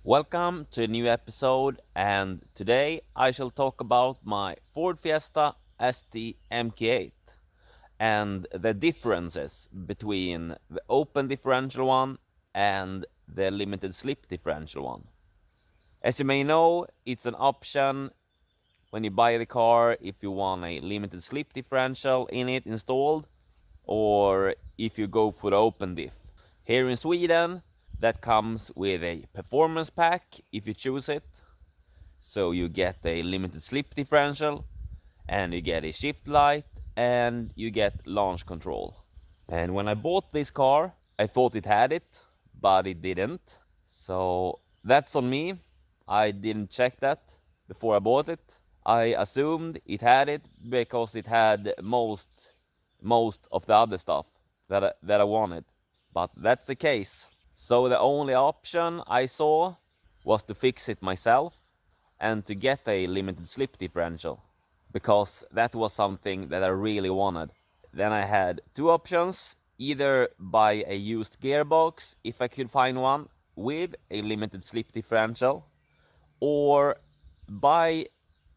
Welcome to a new episode, and today I shall talk about my Ford Fiesta ST MK8 and the differences between the open differential one and the limited slip differential one. As you may know, it's an option when you buy the car if you want a limited slip differential in it installed, or if you go for the open diff. Here in Sweden, that comes with a performance pack if you choose it. So you get a limited slip differential, and you get a shift light, and you get launch control. And when I bought this car, I thought it had it, but it didn't. So that's on me. I didn't check that before I bought it. I assumed it had it because it had most of the other stuff that I wanted. But that's the case. So the only option I saw was to fix it myself and to get a limited slip differential, because that was something that I really wanted. Then I had two options: either buy a used gearbox if I could find one with a limited slip differential, or buy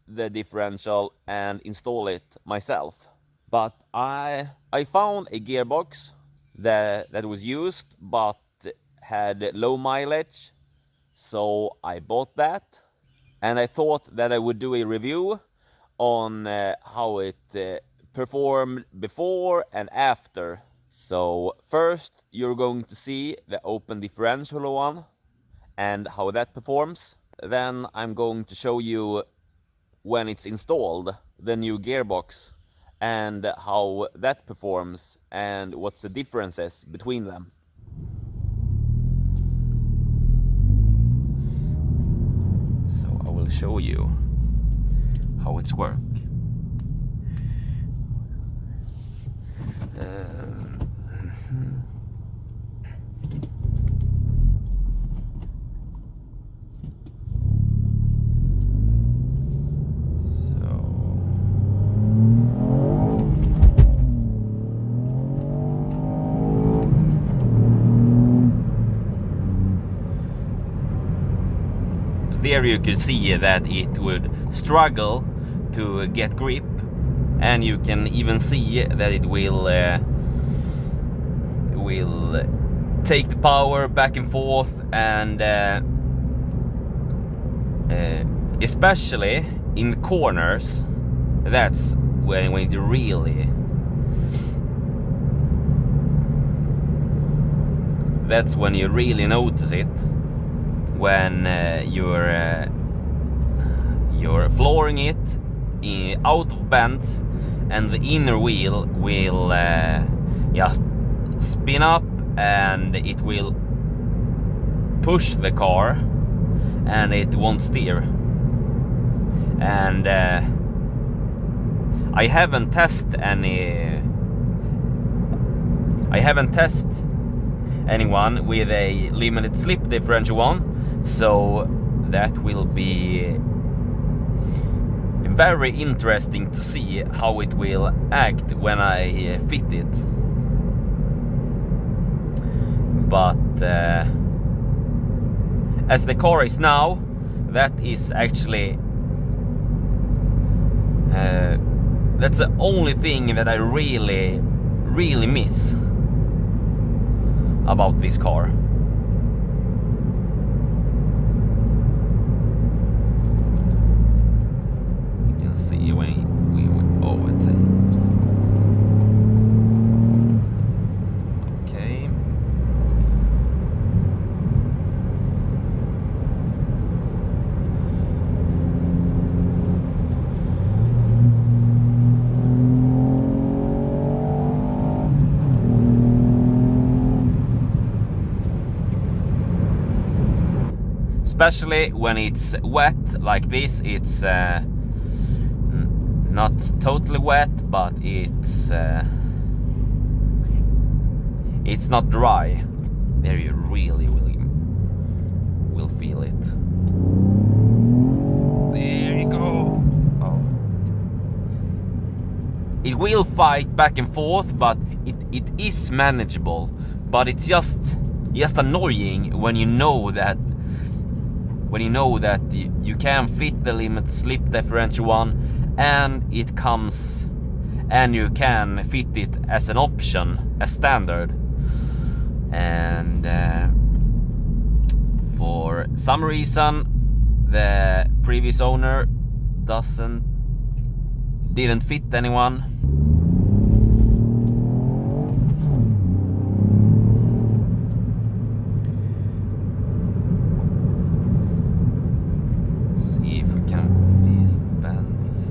the differential and install it myself. But I found a gearbox that was used but had low mileage, so I bought that, and I thought that I would do a review on how it performed before and after. So first you're going to see the open differential one and how that performs. Then I'm going to show you when it's installed, the new gearbox, and how that performs and what's the differences between them. So I will show you how it's work. There you could see that it would struggle to get grip, and you can even see that it will take the power back and forth, and especially in the corners, that's when it really you really notice it, when you're flooring it out of bends, and the inner wheel will just spin up, and it will push the car, and it won't steer. And I haven't tested anyone with a limited slip differential one, so that will be very interesting to see how it will act when I fit it. But as the car is now, that is actually that's the only thing that I really miss about this car. You can see when we overtake. Okay. Especially when it's wet like this. It's not totally wet, but it's not dry. There you really will feel it. There you go. Oh. It will fight back and forth, but it is manageable. But it's just annoying when you know that when you know that you can fit the limit slip differential one, and it comes, and you can fit it as an option, as standard. And for some reason the previous owner didn't fit anyone. See if we can see some bends.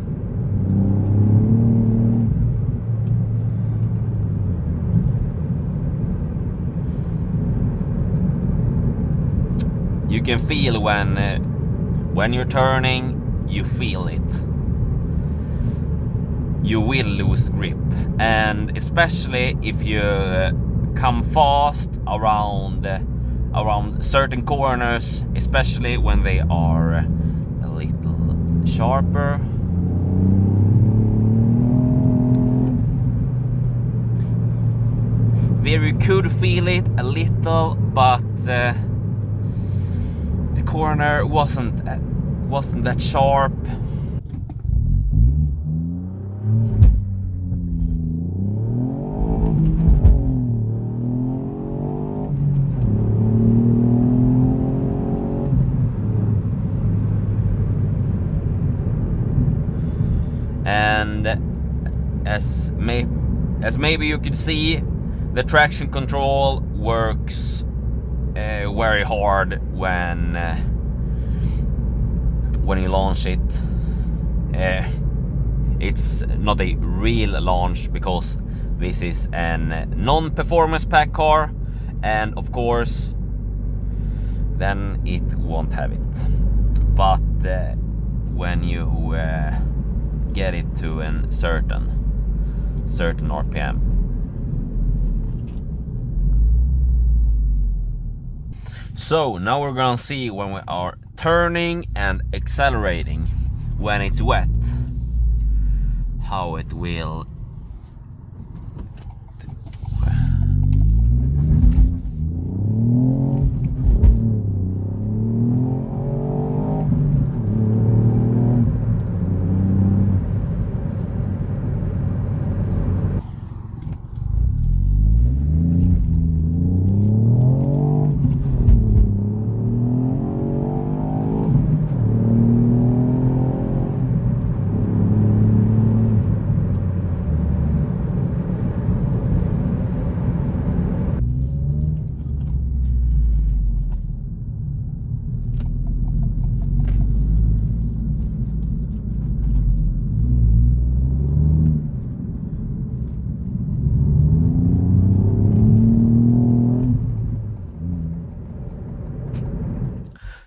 You can feel when you're turning, you feel it. You will lose grip, and especially if you come fast around certain corners, especially when they are a little sharper. There you could feel it a little, but the corner wasn't that sharp. And as maybe you could see, the traction control works very hard when you launch it. It's not a real launch because this is an non-performance pack car, and of course then it won't have it. But when you get it to a certain RPM. So now we're gonna see when we are turning and accelerating when it's wet, how it will do.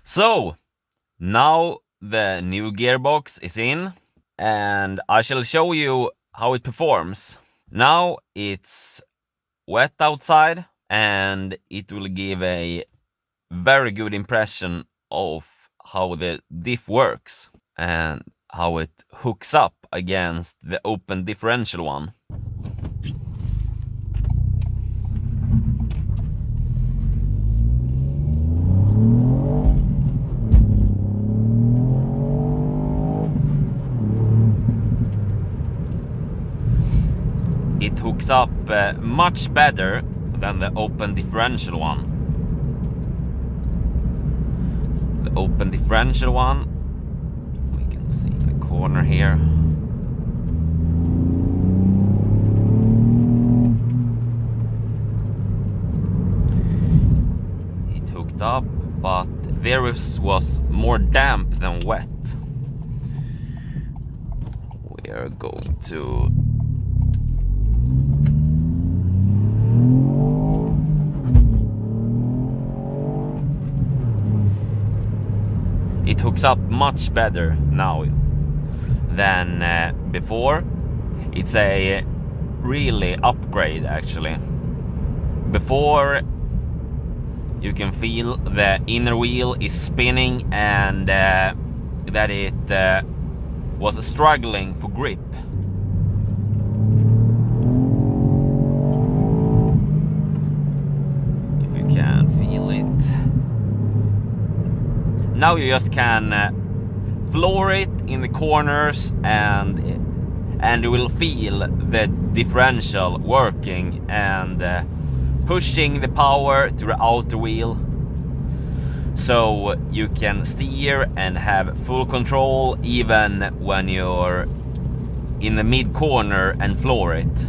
So now the new gearbox is in, and I shall show you how it performs. Now it's wet outside, and it will give a very good impression of how the diff works and how it hooks up against the open differential one. It hooks up much better than the open differential one. The open differential one, we can see the corner here. It hooked up, but there was more damp than wet. We are going to it hooks up much better now than before. It's a really upgrade actually. Before, you can feel the inner wheel is spinning and that it was struggling for grip. If you can feel it. now you just can floor it in the corners, and you will feel the differential working and pushing the power to the outer wheel, so you can steer and have full control even when you're in the mid corner and floor it.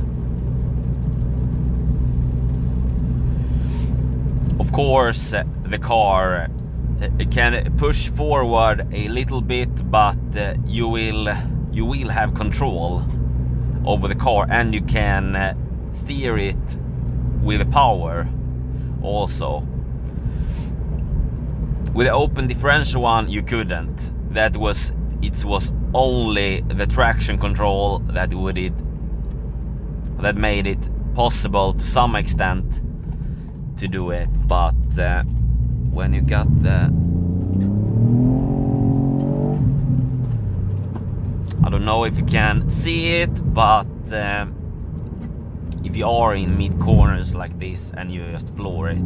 Of course, the car can push forward a little bit, but you will have control over the car, and you can steer it with the power also. With the open differential one, you couldn't. It was only the traction control that made it possible to some extent to do it. But when you got I don't know if you can see it, but if you are in mid corners like this and you just floor it,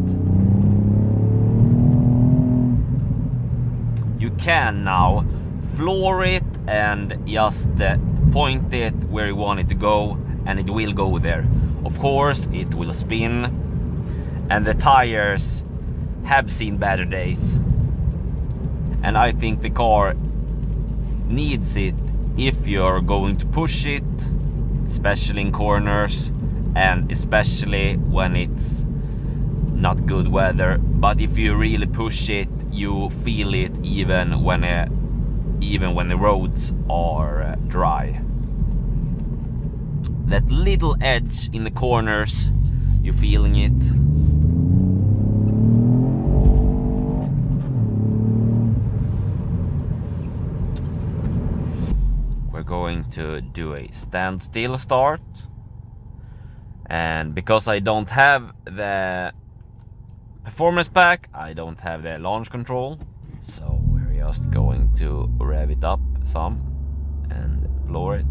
you can now floor it and just point it where you want it to go, and it will go there. Of course, it will spin, and the tires have seen better days, and I think the car needs it if you're going to push it, especially in corners and especially when it's not good weather. But if you really push it, you feel it even when the roads are dry. That little edge in the corners, you're feeling it. We're going to do a standstill start, and because I don't have the performance pack, I don't have the launch control, so we're just going to rev it up some and floor it.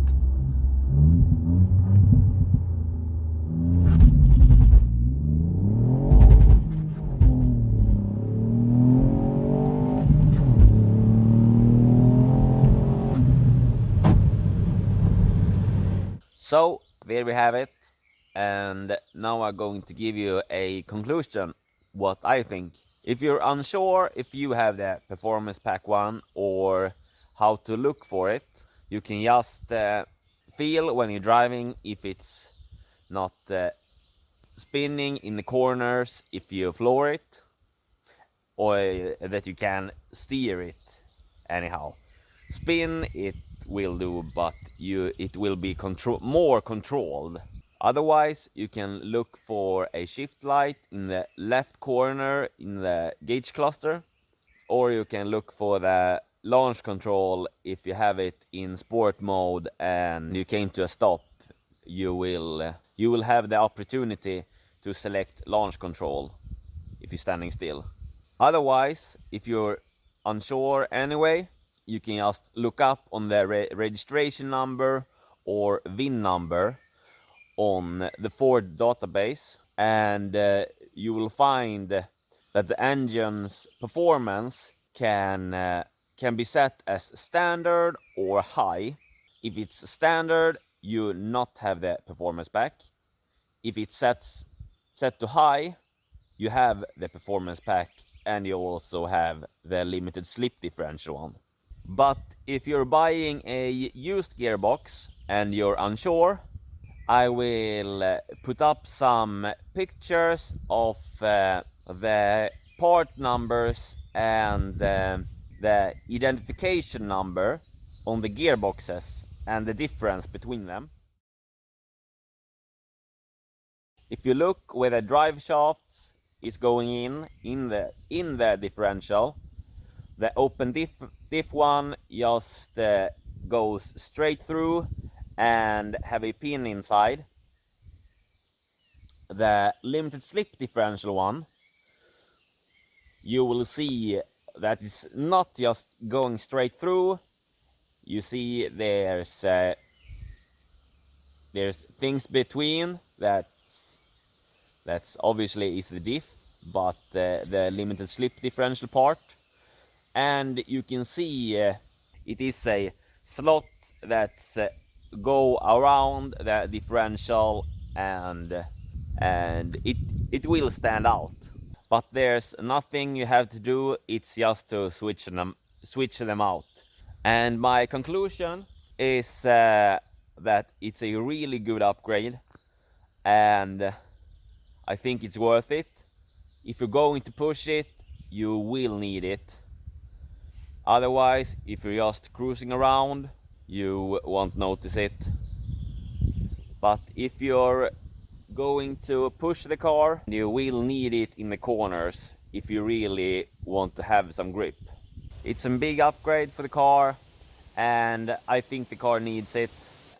So there we have it, and now I'm going to give you a conclusion what I think. If you're unsure if you have the performance pack 1 or how to look for it, you can just feel when you're driving if it's not spinning in the corners if you floor it, or that you can steer it anyhow. Spin it will do, but it will be more controlled. Otherwise, you can look for a shift light in the left corner in the gauge cluster, or you can look for the launch control if you have it in sport mode and you came to a stop. You will have the opportunity to select launch control if you're standing still. Otherwise, if you're unsure anyway, you can just look up on the registration number or VIN number on the Ford database, and you will find that the engine's performance can be set as standard or high. If it's standard, you not have the performance pack. If it's set to high, you have the performance pack, and you also have the limited slip differential one. But if you're buying a used gearbox and you're unsure, I will put up some pictures of the part numbers and the identification number on the gearboxes and the difference between them. If you look where the drive shafts is going in the differential, the open diff one just goes straight through and have a pin inside. The limited slip differential one, you will see that it's not just going straight through. You see there's things between that's obviously is the diff, but the limited slip differential part, and you can see it is a slot that's go around the differential, and it will stand out. But there's nothing you have to do, it's just to switch them out. And my conclusion is that it's a really good upgrade, and I think it's worth it. If you're going to push it, you will need it. Otherwise, if you're just cruising around, you won't notice it. But if you're going to push the car, you will need it in the corners if you really want to have some grip. It's a big upgrade for the car, and I think the car needs it.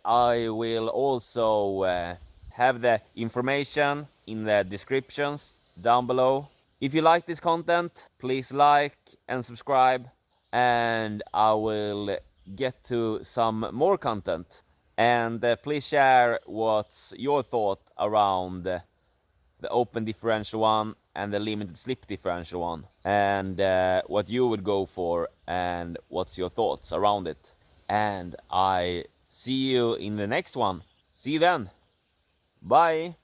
I will also have the information in the descriptions down below. If you like this content, please like and subscribe, and I will get to some more content. And please share what's your thought around the open differential one and the limited slip differential one, and what you would go for and what's your thoughts around it. And I see you in the next one. See you then. Bye.